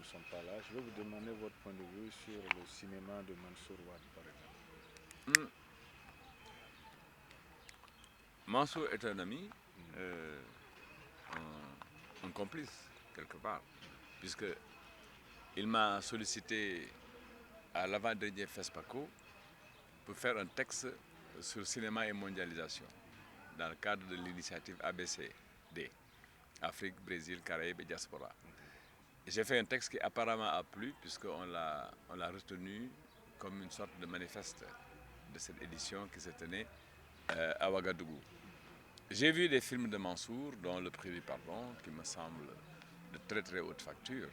ne sont pas là, je vais vous demander votre point de vue sur le cinéma de Mansour Wade, par exemple. Hmm. Mansour est un ami, Mm. euh, un complice, quelque part, puisque il m'a sollicité à l'avant-dernier FESPACO pour faire un texte sur cinéma et mondialisation, dans le cadre de l'initiative ABCD, Afrique, Brésil, Caraïbes et Diaspora. J'ai fait un texte qui apparemment a plu, puisqu'on l'a retenu comme une sorte de manifeste de cette édition qui se tenait à Ouagadougou. J'ai vu des films de Mansour, dont Le Prix du Pardon, qui me semble de très très haute facture,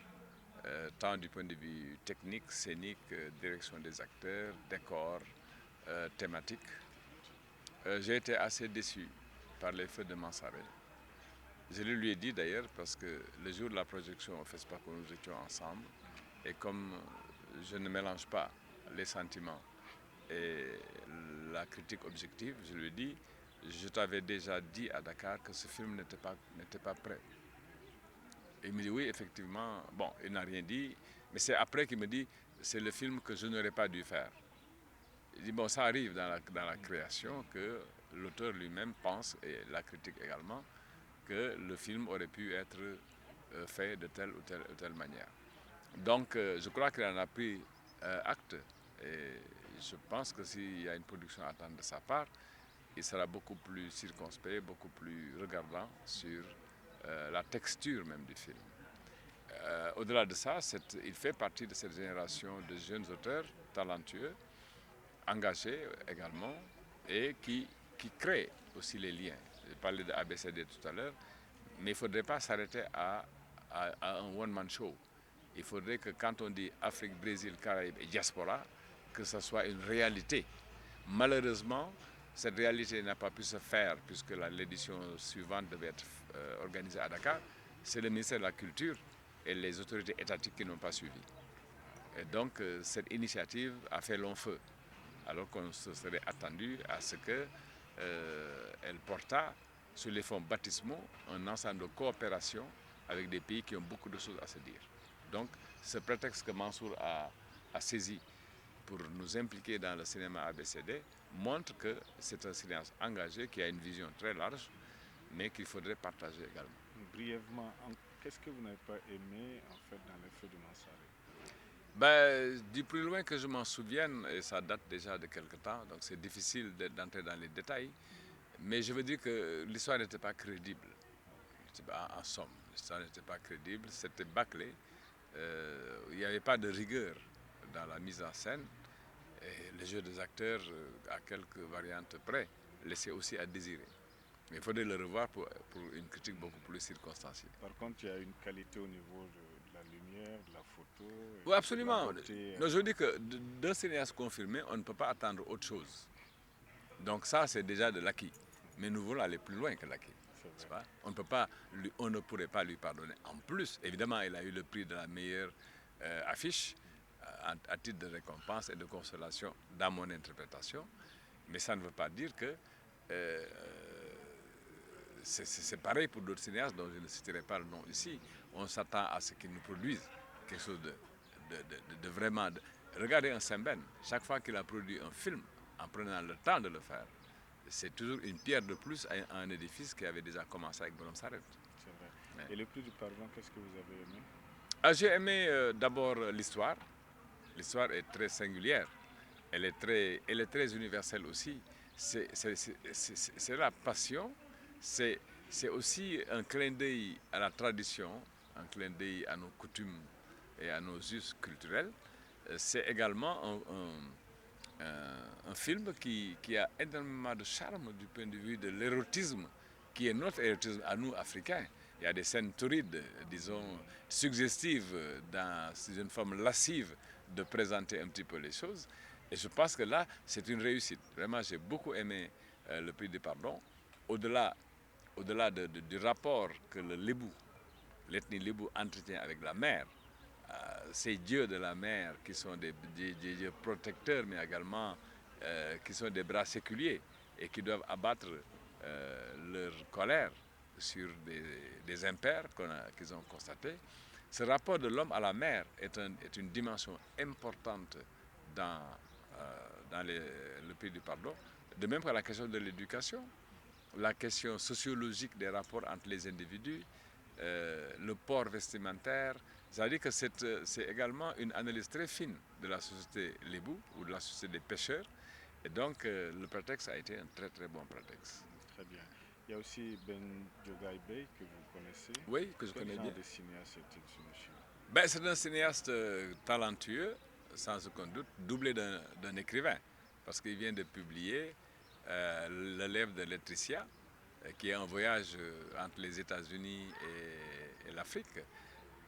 tant du point de vue technique, scénique, direction des acteurs, décor, thématique. J'ai été assez déçu par les feux de Mansaret. Je le lui ai dit d'ailleurs parce que le jour de la projection au FESPACO, nous étions ensemble et comme je ne mélange pas les sentiments et la critique objective, je lui ai dit, je t'avais déjà dit à Dakar que ce film n'était pas prêt. Et il me dit oui, effectivement, bon, il n'a rien dit, mais c'est après qu'il me dit, c'est le film que je n'aurais pas dû faire. Il dit, bon, ça arrive dans la création que l'auteur lui-même pense, et la critique également, que le film aurait pu être fait de telle ou telle manière. Donc, je crois qu'il en a pris acte, et je pense que s'il y a une production à attendre de sa part, il sera beaucoup plus circonspect, beaucoup plus regardant sur la texture même du film. Au-delà de ça, il fait partie de cette génération de jeunes auteurs talentueux, engagés également, et qui créent aussi les liens. J'ai parlé de ABCD tout à l'heure, mais il ne faudrait pas s'arrêter à un one-man show. Il faudrait que quand on dit Afrique, Brésil, Caraïbes et diaspora, que ce soit une réalité. Malheureusement, cette réalité n'a pas pu se faire puisque l'édition suivante devait être organisée à Dakar. C'est le ministère de la Culture et les autorités étatiques qui n'ont pas suivi. Et donc, cette initiative a fait long feu, alors qu'on se serait attendu à ce qu'elle portât sur les fonds baptismaux un ensemble de coopération avec des pays qui ont beaucoup de choses à se dire. Donc, ce prétexte que Mansour a saisi pour nous impliquer dans le cinéma ABCD montre que c'est un cinéaste engagé qui a une vision très large, mais qu'il faudrait partager également. Brièvement, qu'est-ce que vous n'avez pas aimé en fait dans les feux de Mansaret? Ben, du plus loin que je m'en souvienne, et ça date déjà de quelque temps, donc c'est difficile d'entrer dans les détails, mais je veux dire que l'histoire n'était pas crédible. En somme, l'histoire n'était pas crédible, c'était bâclé, il n'y avait pas de rigueur dans la mise en scène, et le jeu des acteurs, à quelques variantes près, laissait aussi à désirer. Mais il faudrait le revoir pour une critique beaucoup plus circonstanciée. Par contre, il y a une qualité au niveau de la lumière, de la photo, Oui, et de la absolument. beauté. Non, je dis que d'un cinéaste confirmé, on ne peut pas attendre autre chose. Donc ça, c'est déjà de l'acquis. Mais nous voulons aller plus loin que l'acquis. C'est vrai. Pas? On ne pourrait pas lui pardonner. En plus, évidemment, il a eu le prix de la meilleure affiche à titre de récompense et de consolation dans mon interprétation. Mais ça ne veut pas dire que c'est pareil pour d'autres cinéastes dont je ne citerai pas le nom ici. On s'attend à ce qu'ils nous produisent quelque chose de vraiment... Regardez un Semben, chaque fois qu'il a produit un film, en prenant le temps de le faire, c'est toujours une pierre de plus à un édifice qui avait déjà commencé avec Bonhomme Sarret. C'est vrai. Ouais. Et le prix du pardon, qu'est-ce que vous avez aimé? J'ai aimé d'abord l'histoire. L'histoire est très singulière. Elle est très universelle aussi. C'est la passion. C'est aussi un clin d'œil à la tradition, un clin d'œil à nos coutumes et à nos us culturels. C'est également un film qui a énormément de charme du point de vue de l'érotisme, qui est notre érotisme à nous, Africains. Il y a des scènes torrides, disons, suggestives, dans une forme lascive de présenter un petit peu les choses. Et je pense que là, c'est une réussite. Vraiment, j'ai beaucoup aimé le prix du pardon. Au-delà du rapport que le Lébou, l'ethnie Lébou entretient avec la mer, ces dieux de la mer qui sont des dieux protecteurs, mais également qui sont des bras séculiers et qui doivent abattre leur colère sur des impairs qu'ils ont constatés. Ce rapport de l'homme à la mer est une dimension importante dans, le pays du pardon, de même que la question de l'éducation, la question sociologique des rapports entre les individus, le port vestimentaire. C'est-à-dire que c'est également une analyse très fine de la société lébou ou de la société des pêcheurs. Et donc, le prétexte a été un très très bon prétexte. Très bien. Il y a aussi Ben Diogaye Bey que vous connaissez. Oui, que je Quel connais genre bien. de cinéaste est-il, ce monsieur? Ben, c'est un cinéaste talentueux, sans aucun doute, doublé d'un écrivain, parce qu'il vient de publier Le Lève de Laetitia, qui est un voyage entre les États-Unis et l'Afrique.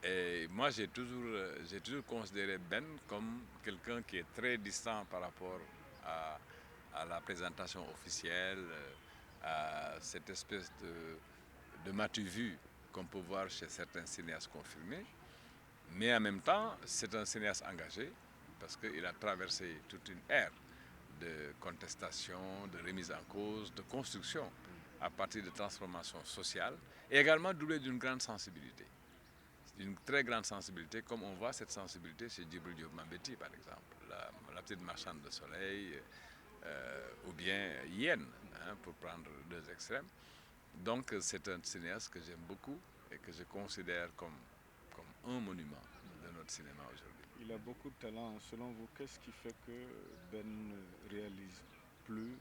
Et moi, j'ai toujours considéré Ben comme quelqu'un qui est très distant par rapport à la présentation officielle, à cette espèce de matu vu qu'on peut voir chez certains cinéastes confirmés. Mais en même temps, c'est un cinéaste engagé parce qu'il a traversé toute une ère de contestation, de remise en cause, de construction à partir de transformations sociales et également doublé d'une grande sensibilité. D'une très grande sensibilité, comme on voit cette sensibilité chez Djibril Diop Mambéty, par exemple, la petite marchande de soleil, ou bien Yen, hein, pour prendre deux extrêmes. Donc c'est un cinéaste que j'aime beaucoup et que je considère comme un monument de notre cinéma aujourd'hui. Il a beaucoup de talent. Selon vous, qu'est-ce qui fait que Ben ne réalise plus?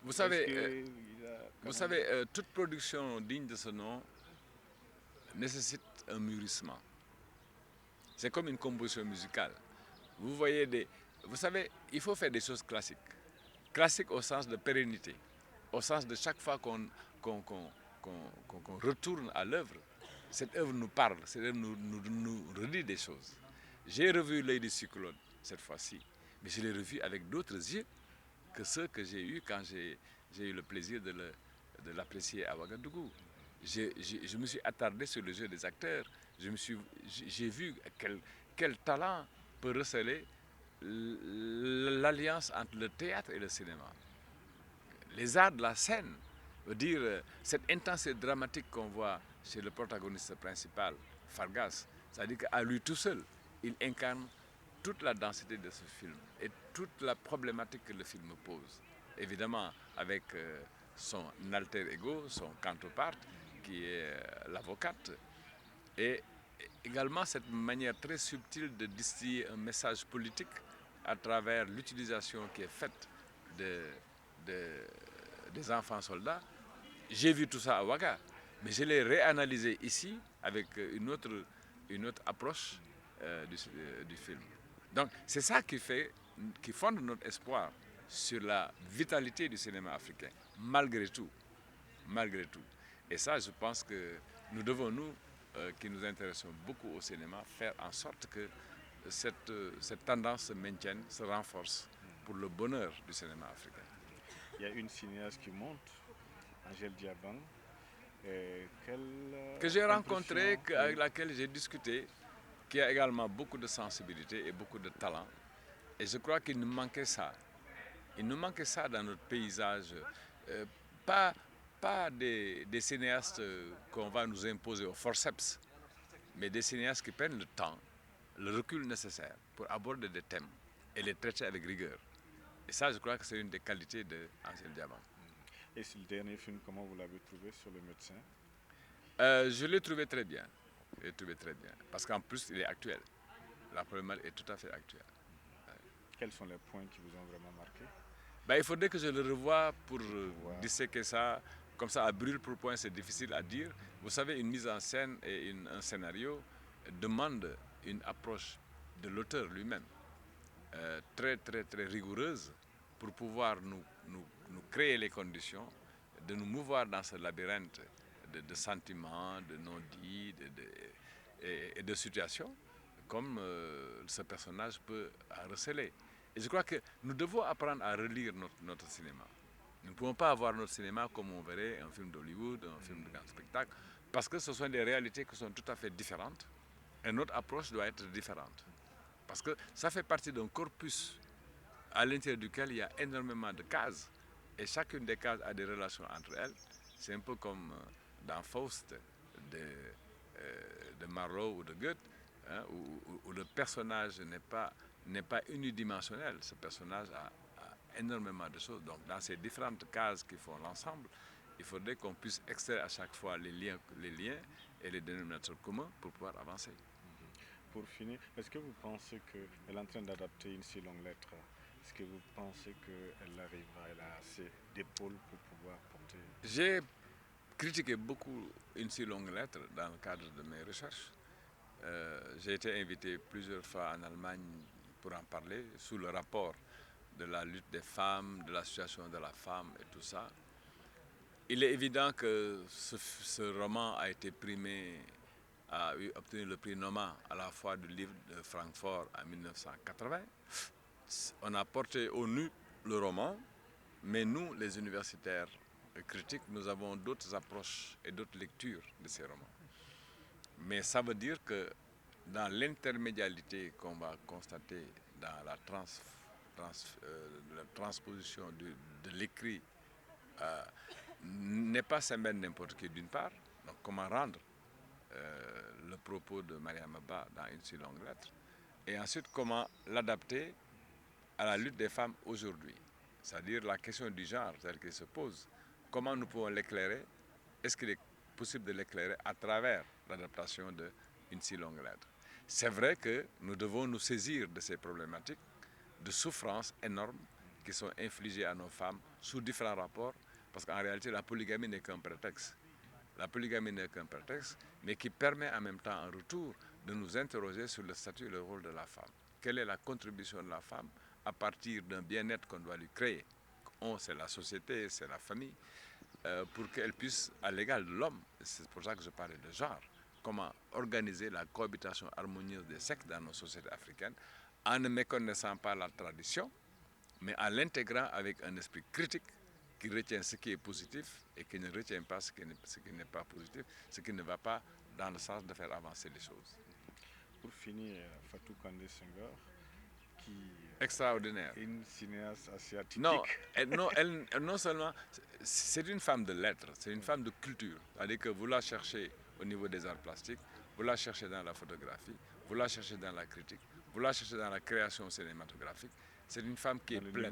Vous savez, Même... toute production digne de ce nom nécessite un mûrissement. C'est comme une composition musicale. Vous savez, il faut faire des choses classiques. Classiques au sens de pérennité, au sens de chaque fois qu'on retourne à l'œuvre, cette œuvre nous parle, cette œuvre nous redit des choses. J'ai revu L'œil du cyclone cette fois-ci, mais je l'ai revu avec d'autres yeux que ceux que j'ai eus quand j'ai eu le plaisir de l'apprécier à Ouagadougou. Je me suis attardé sur le jeu des acteurs, j'ai vu quel talent peut receler l'alliance entre le théâtre et le cinéma. Les arts de la scène, veut dire cette intensité dramatique qu'on voit chez le protagoniste principal, Fargas, c'est-à-dire qu'à lui tout seul, il incarne toute la densité de ce film et toute la problématique que le film pose. Évidemment, avec son alter ego, son counterpart, qui est l'avocate, et également cette manière très subtile de distiller un message politique à travers l'utilisation qui est faite des enfants soldats. J'ai vu tout ça à Ouaga, mais je l'ai réanalysé ici avec une autre approche du film. Donc c'est ça qui fonde notre espoir sur la vitalité du cinéma africain, malgré tout. Malgré tout. Et ça, je pense que nous devons, nous, qui nous intéressons beaucoup au cinéma, faire en sorte que cette tendance se maintienne, se renforce pour le bonheur du cinéma africain. Il y a une cinéaste qui monte, Angèle Diabang, que j'ai rencontrée, avec laquelle j'ai discuté, qui a également beaucoup de sensibilité et beaucoup de talent. Et je crois qu'il nous manquait ça. Il nous manquait ça dans notre paysage. Pas des cinéastes qu'on va nous imposer au forceps, mais des cinéastes qui prennent le temps, le recul nécessaire pour aborder des thèmes et les traiter avec rigueur. Et ça, je crois que c'est une des qualités de Angèle Diabang. Et le dernier film, comment vous l'avez trouvé sur le médecin? Je l'ai trouvé très bien. Je l'ai trouvé très bien. Parce qu'en plus, il est actuel. La problématique est tout à fait actuelle. Quels sont les points qui vous ont vraiment marqué? Il faudrait que je le revoie pour disséquer ça. Comme ça, à brûle pour point, c'est difficile à dire. Vous savez, une mise en scène et un scénario demandent une approche de l'auteur lui-même, très, très, très rigoureuse pour pouvoir nous créer les conditions de nous mouvoir dans ce labyrinthe de sentiments, de non-dits et de situations, comme ce personnage peut receler. Et je crois que nous devons apprendre à relire notre cinéma. Nous ne pouvons pas avoir notre cinéma comme on verrait un film d'Hollywood, un film de grand spectacle, parce que ce sont des réalités qui sont tout à fait différentes et notre approche doit être différente. Parce que ça fait partie d'un corpus à l'intérieur duquel il y a énormément de cases et chacune des cases a des relations entre elles. C'est un peu comme dans Faust de Marlowe ou de Goethe, hein, où le personnage n'est pas unidimensionnel. Ce personnage a énormément de choses. Donc, dans ces différentes cases qui font l'ensemble, il faudrait qu'on puisse extraire à chaque fois les liens et les dénominateurs communs pour pouvoir avancer. Pour finir, est-ce que vous pensez qu'elle est en train d'adapter une si longue lettre? Est-ce que vous pensez qu'elle arrivera, elle a assez d'épaules pour pouvoir porter? J'ai critiqué beaucoup une si longue lettre dans le cadre de mes recherches. J'ai été invité plusieurs fois en Allemagne pour en parler, sous le rapport de la lutte des femmes, de la situation de la femme et tout ça. Il est évident que ce roman a été primé, a obtenu le prix Noma à la fois du livre de Francfort en 1980. On a porté au nu le roman, mais nous, les universitaires critiques, nous avons d'autres approches et d'autres lectures de ces romans. Mais ça veut dire que dans l'intermédialité qu'on va constater dans la transposition de l'écrit, n'est pas s'aimer n'importe qui d'une part. Donc comment rendre le propos de Mariama Ba dans une si longue lettre, et ensuite comment l'adapter à la lutte des femmes aujourd'hui, c'est-à-dire la question du genre telle qu'elle se pose. Comment nous pouvons l'éclairer? Est-ce qu'il est possible de l'éclairer à travers l'adaptation d'une si longue lettre? C'est vrai que nous devons nous saisir de ces problématiques de souffrances énormes qui sont infligées à nos femmes sous différents rapports, parce qu'en réalité la polygamie n'est qu'un prétexte. La polygamie n'est qu'un prétexte, mais qui permet en même temps en retour de nous interroger sur le statut et le rôle de la femme. Quelle est la contribution de la femme à partir d'un bien-être qu'on doit lui créer? C'est la société, c'est la famille, pour qu'elle puisse, à l'égal de l'homme, c'est pour ça que je parlais de genre, comment organiser la cohabitation harmonieuse des sexes dans nos sociétés africaines, en ne méconnaissant pas la tradition, mais en l'intégrant avec un esprit critique qui retient ce qui est positif et qui ne retient pas ce qui n'est pas positif, ce qui ne va pas dans le sens de faire avancer les choses. Pour finir, Fatou Kandé Senghor, qui extraordinaire, est une cinéaste assez atypique. Non seulement, c'est une femme de lettres, c'est une femme de culture. C'est-à-dire que vous la cherchez au niveau des arts plastiques, vous la cherchez dans la photographie, vous la cherchez dans la critique, vous la cherchez dans la création cinématographique. C'est une femme qui est pleine.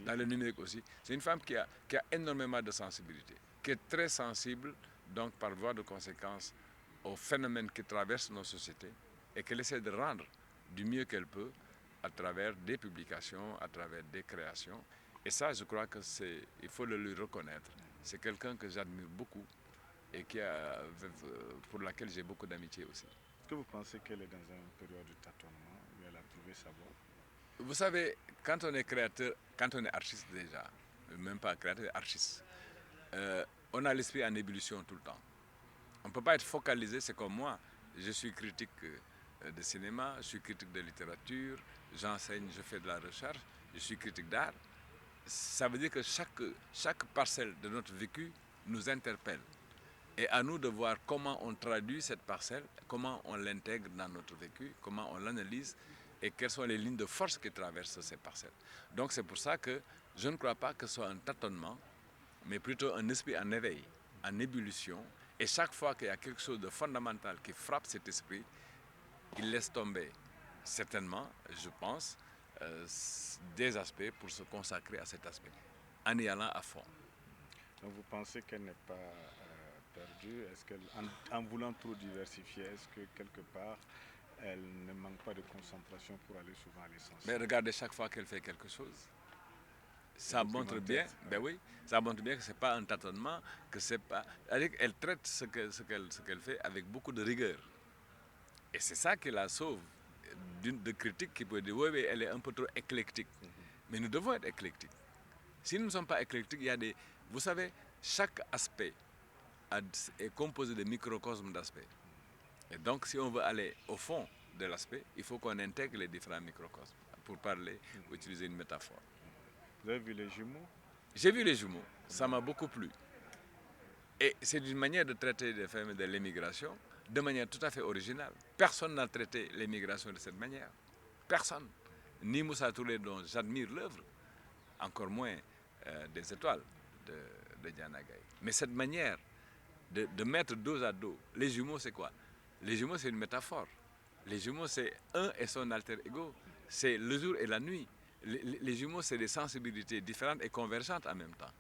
Dans le numérique aussi. C'est une femme qui a énormément de sensibilité, qui est très sensible, donc par voie de conséquence, aux phénomènes qui traversent nos sociétés et qu'elle essaie de rendre du mieux qu'elle peut à travers des publications, à travers des créations. Et ça, je crois que il faut le lui reconnaître. C'est quelqu'un que j'admire beaucoup et pour laquelle j'ai beaucoup d'amitié aussi. Est-ce que vous pensez qu'elle est dans une période de tâtonnement où elle a trouvé sa voie? Vous savez, quand on est créateur, quand on est artiste déjà, même pas créateur, artiste, on a l'esprit en ébullition tout le temps. On ne peut pas être focalisé, c'est comme moi. Je suis critique de cinéma, je suis critique de littérature, j'enseigne, je fais de la recherche, je suis critique d'art. Ça veut dire que chaque parcelle de notre vécu nous interpelle. Et à nous de voir comment on traduit cette parcelle, comment on l'intègre dans notre vécu, comment on l'analyse et quelles sont les lignes de force qui traversent ces parcelles. Donc c'est pour ça que je ne crois pas que ce soit un tâtonnement, mais plutôt un esprit en éveil, en ébullition. Et chaque fois qu'il y a quelque chose de fondamental qui frappe cet esprit, il laisse tomber certainement, je pense, des aspects pour se consacrer à cet aspect, en y allant à fond. Donc vous pensez qu'elle n'est pas perdue? Est-ce qu'en voulant trop diversifier, est-ce que quelque part, elle ne manque pas de concentration pour aller souvent à l'essentiel? Mais regardez, chaque fois qu'elle fait quelque chose, ça montre bien, ça montre bien que ce n'est pas un tâtonnement, que c'est pas. Elle traite ce qu'elle fait avec beaucoup de rigueur. Et c'est ça qui la sauve de critiques qui peuvent dire oui, elle est un peu trop éclectique. Mais nous devons être éclectiques. Si nous ne sommes pas éclectiques, il y a des. Vous savez, chaque aspect est composé de microcosmes d'aspects. Et donc, si on veut aller au fond de l'aspect, il faut qu'on intègre les différents microcosmes. Pour parler, utiliser une métaphore. Vous avez vu les jumeaux? J'ai vu les jumeaux. Ça m'a beaucoup plu. Et c'est une manière de traiter des femmes de l'émigration de manière tout à fait originale. Personne n'a traité l'émigration de cette manière. Personne. Ni Moussa Touré, dont j'admire l'œuvre, encore moins des étoiles de Diana Gaye. Mais cette manière de mettre dos à dos, les jumeaux, c'est quoi? Les jumeaux, c'est une métaphore. Les jumeaux, c'est un et son alter ego. C'est le jour et la nuit. Les jumeaux, c'est des sensibilités différentes et convergentes en même temps.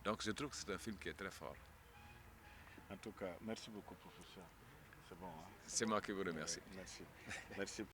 Donc je trouve que c'est un film qui est très fort. En tout cas, merci beaucoup, professeur. C'est bon, hein? C'est moi qui vous remercie. Merci. Merci.